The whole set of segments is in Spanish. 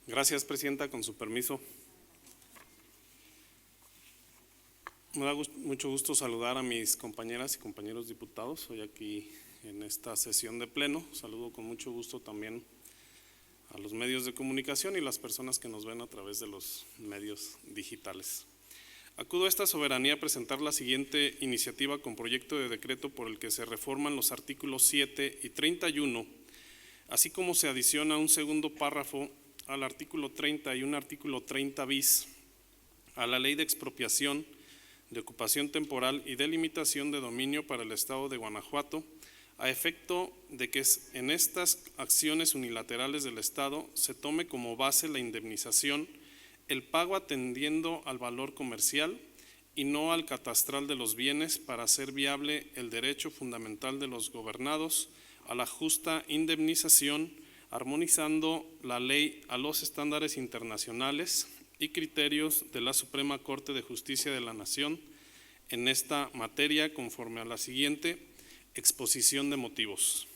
Gracias, Presidenta, con su permiso. Me da mucho gusto saludar a mis compañeras y compañeros diputados hoy aquí en esta sesión de pleno. Saludo con mucho gusto también a los medios de comunicación y las personas que nos ven a través de los medios digitales. Acudo a esta soberanía a presentar la siguiente iniciativa con proyecto de decreto por el que se reforman los artículos 7 y 31, así como se adiciona un segundo párrafo al artículo 30 y un artículo 30 bis a la Ley de Expropiación, de Ocupación Temporal y Delimitación de Dominio para el Estado de Guanajuato, a efecto de que en estas acciones unilaterales del Estado se tome como base la indemnización, el pago atendiendo al valor comercial y no al catastral de los bienes, para hacer viable el derecho fundamental de los gobernados a la justa indemnización, armonizando la ley a los estándares internacionales y criterios de la Suprema Corte de Justicia de la Nación en esta materia, conforme a la siguiente exposición de motivos.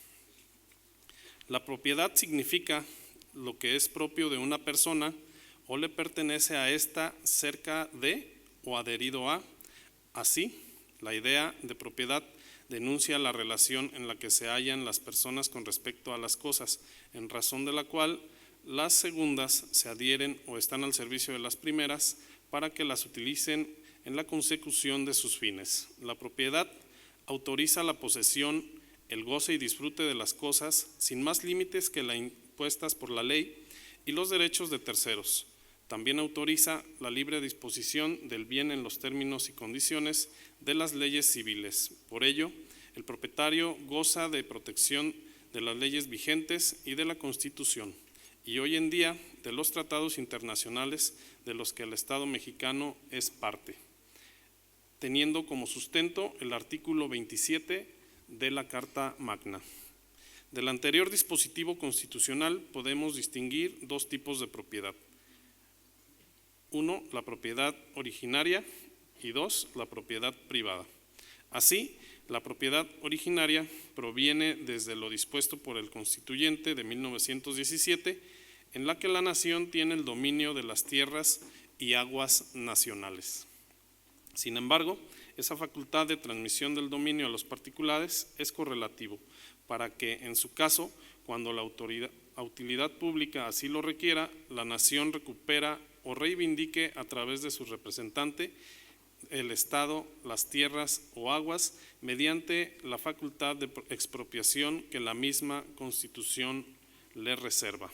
La propiedad significa lo que es propio de una persona o le pertenece a ésta cerca de o adherido a. Así, la idea de propiedad denuncia la relación en la que se hallan las personas con respecto a las cosas, en razón de la cual las segundas se adhieren o están al servicio de las primeras para que las utilicen en la consecución de sus fines. La propiedad autoriza la posesión, el goce y disfrute de las cosas sin más límites que las impuestas por la ley y los derechos de terceros. También autoriza la libre disposición del bien en los términos y condiciones de las leyes civiles. Por ello, el propietario goza de protección de las leyes vigentes y de la Constitución, y hoy en día de los tratados internacionales de los que el Estado mexicano es parte, teniendo como sustento el artículo 27 de la Carta Magna. Del anterior dispositivo constitucional podemos distinguir dos tipos de propiedad. Uno, la propiedad originaria, y dos, la propiedad privada. Así, la propiedad originaria proviene desde lo dispuesto por el Constituyente de 1917, en la que la nación tiene el dominio de las tierras y aguas nacionales. Sin embargo, esa facultad de transmisión del dominio a los particulares es correlativo, para que, en su caso, cuando la utilidad pública así lo requiera, la nación recupera o reivindique a través de su representante, el Estado, las tierras o aguas, mediante la facultad de expropiación que la misma Constitución le reserva.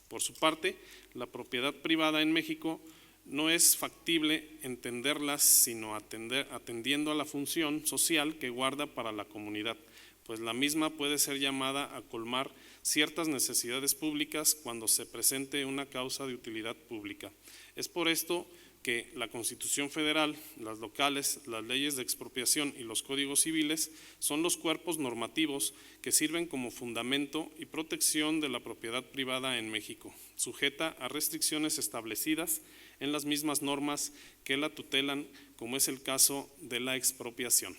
Por su parte, la propiedad privada en México no es factible entenderla sino atendiendo a la función social que guarda para la comunidad, pues la misma puede ser llamada a colmar ciertas necesidades públicas cuando se presente una causa de utilidad pública. Es por esto que la Constitución Federal, las locales, las leyes de expropiación y los códigos civiles son los cuerpos normativos que sirven como fundamento y protección de la propiedad privada en México, sujeta a restricciones establecidas en las mismas normas que la tutelan, como es el caso de la expropiación.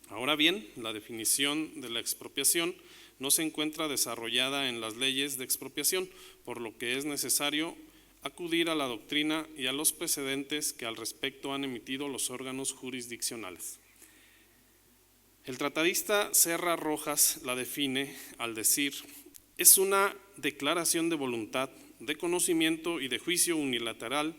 Ahora bien, la definición de la expropiación no se encuentra desarrollada en las leyes de expropiación, por lo que es necesario acudir a la doctrina y a los precedentes que al respecto han emitido los órganos jurisdiccionales. El tratadista Serra Rojas la define al decir: es una declaración de voluntad, de conocimiento y de juicio unilateral,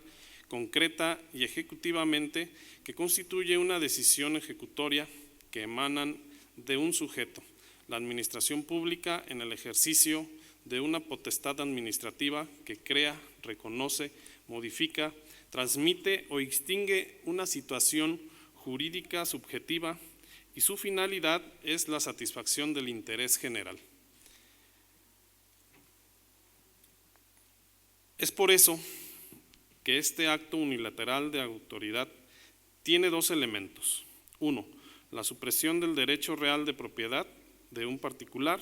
concreta y ejecutivamente, que constituye una decisión ejecutoria que emanan de un sujeto, la administración pública, en el ejercicio de una potestad administrativa que crea, reconoce, modifica, transmite o extingue una situación jurídica subjetiva, y su finalidad es la satisfacción del interés general. Es por eso que este acto unilateral de autoridad tiene dos elementos. Uno, la supresión del derecho real de propiedad de un particular,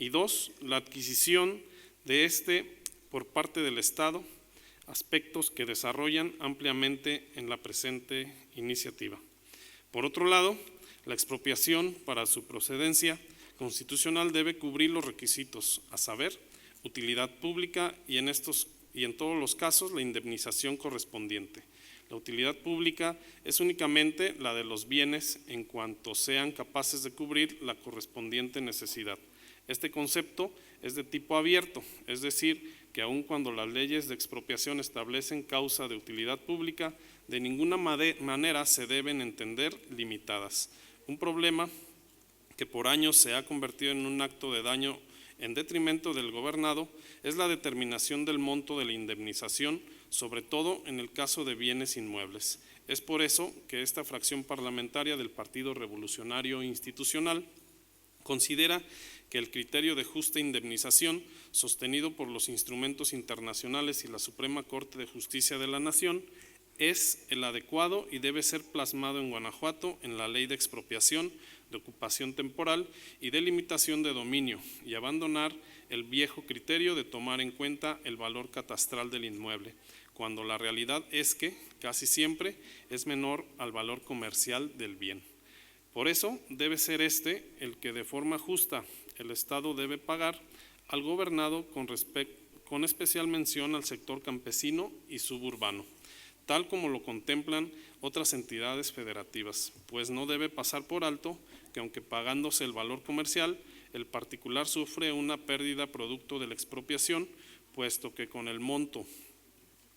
y dos, la adquisición de este por parte del Estado, aspectos que desarrollan ampliamente en la presente iniciativa. Por otro lado, la expropiación, para su procedencia constitucional, debe cubrir los requisitos, a saber, utilidad pública, y y en todos los casos la indemnización correspondiente. La utilidad pública es únicamente la de los bienes en cuanto sean capaces de cubrir la correspondiente necesidad. Este concepto es de tipo abierto, es decir, que aun cuando las leyes de expropiación establecen causa de utilidad pública, de ninguna manera se deben entender limitadas. Un problema que por años se ha convertido en un acto de daño en detrimento del gobernado es la determinación del monto de la indemnización, sobre todo en el caso de bienes inmuebles. Es por eso que esta fracción parlamentaria del Partido Revolucionario Institucional considera que el criterio de justa indemnización, sostenido por los instrumentos internacionales y la Suprema Corte de Justicia de la Nación, es el adecuado y debe ser plasmado en Guanajuato en la Ley de Expropiación, de Ocupación Temporal y de Limitación de Dominio, y abandonar el viejo criterio de tomar en cuenta el valor catastral del inmueble, cuando la realidad es que casi siempre es menor al valor comercial del bien. Por eso debe ser este el que de forma justa el Estado debe pagar al gobernado con especial mención al sector campesino y suburbano, tal como lo contemplan otras entidades federativas, pues no debe pasar por alto que aunque pagándose el valor comercial, el particular sufre una pérdida producto de la expropiación, puesto que con el monto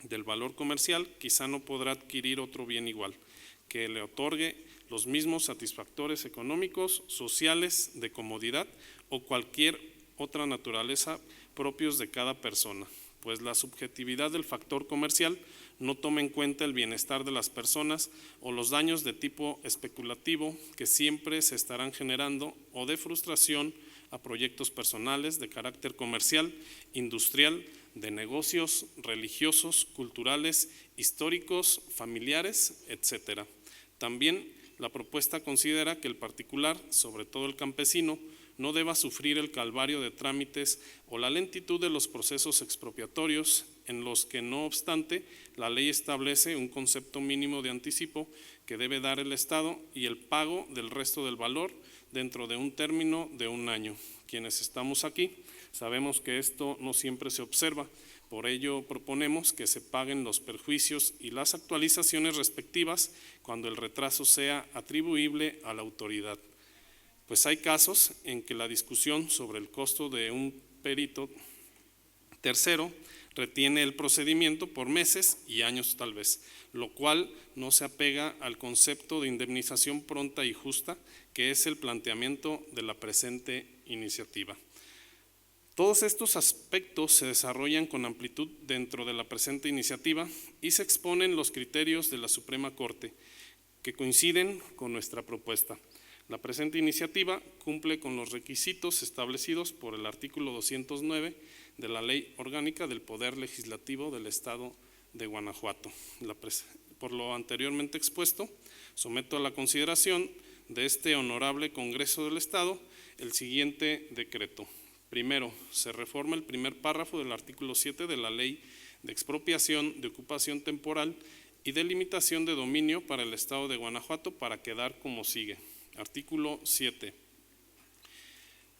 del valor comercial quizá no podrá adquirir otro bien igual, que le otorgue los mismos satisfactores económicos, sociales, de comodidad o cualquier otra naturaleza propios de cada persona, pues la subjetividad del factor comercial no toma en cuenta el bienestar de las personas o los daños de tipo especulativo que siempre se estarán generando o de frustración a proyectos personales de carácter comercial, industrial, de negocios, religiosos, culturales, históricos, familiares, etc. También la propuesta considera que el particular, sobre todo el campesino, no deba sufrir el calvario de trámites o la lentitud de los procesos expropiatorios en los que, no obstante, la ley establece un concepto mínimo de anticipo que debe dar el Estado y el pago del resto del valor dentro de un término de 1 año. Quienes estamos aquí sabemos que esto no siempre se observa, por ello proponemos que se paguen los perjuicios y las actualizaciones respectivas cuando el retraso sea atribuible a la autoridad. Pues hay casos en que la discusión sobre el costo de un perito tercero retiene el procedimiento por meses y años tal vez, lo cual no se apega al concepto de indemnización pronta y justa, que es el planteamiento de la presente iniciativa. Todos estos aspectos se desarrollan con amplitud dentro de la presente iniciativa y se exponen los criterios de la Suprema Corte, que coinciden con nuestra propuesta. La presente iniciativa cumple con los requisitos establecidos por el artículo 209 de la Ley Orgánica del Poder Legislativo del Estado de Guanajuato. Por lo anteriormente expuesto, someto a la consideración de este honorable Congreso del Estado el siguiente decreto. Primero, se reforma el primer párrafo del artículo 7 de la Ley de Expropiación, de Ocupación Temporal y de Limitación de Dominio para el Estado de Guanajuato para quedar como sigue. Artículo 7.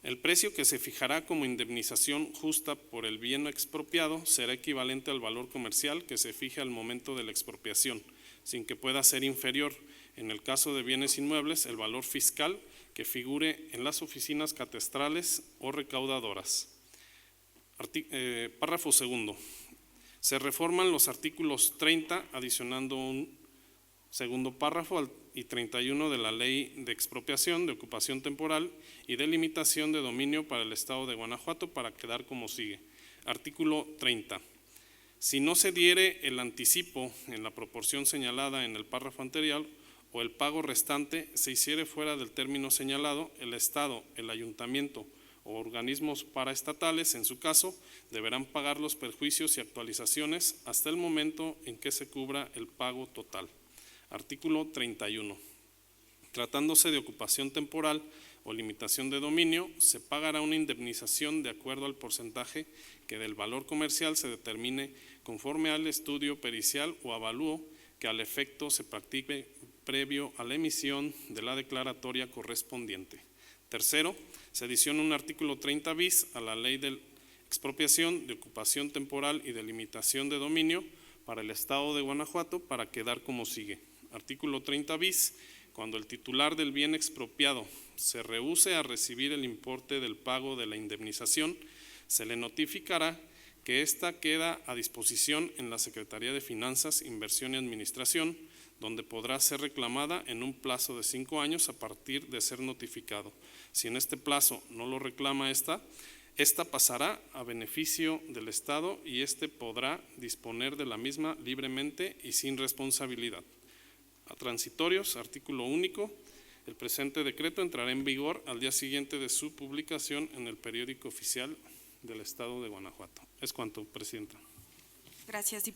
El precio que se fijará como indemnización justa por el bien expropiado será equivalente al valor comercial que se fije al momento de la expropiación, sin que pueda ser inferior, en el caso de bienes inmuebles, el valor fiscal que figure en las oficinas catastrales o recaudadoras. Párrafo segundo. Se reforman los artículos 30, adicionando un segundo párrafo y 31 de la Ley de Expropiación, de Ocupación Temporal y de Limitación de Dominio para el Estado de Guanajuato para quedar como sigue. Artículo 30. Si no se diere el anticipo en la proporción señalada en el párrafo anterior o el pago restante se hiciere fuera del término señalado, el Estado, el Ayuntamiento o organismos paraestatales, en su caso, deberán pagar los perjuicios y actualizaciones hasta el momento en que se cubra el pago total. Artículo 31. Tratándose de ocupación temporal o limitación de dominio, se pagará una indemnización de acuerdo al porcentaje que del valor comercial se determine conforme al estudio pericial o avalúo que al efecto se practique previo a la emisión de la declaratoria correspondiente. Tercero, se adiciona un artículo 30 bis a la Ley de expropiación, de ocupación temporal y de limitación de dominio para el Estado de Guanajuato, para quedar como sigue. Artículo 30 bis. Cuando el titular del bien expropiado se rehúse a recibir el importe del pago de la indemnización, se le notificará que ésta queda a disposición en la Secretaría de Finanzas, Inversión y Administración, donde podrá ser reclamada en un plazo de 5 años a partir de ser notificado. Si en este plazo no lo reclama esta pasará a beneficio del Estado y éste podrá disponer de la misma libremente y sin responsabilidad. A transitorios, artículo único. El presente decreto entrará en vigor al día siguiente de su publicación en el periódico oficial del Estado de Guanajuato. Es cuanto, Presidenta. Gracias, diputado.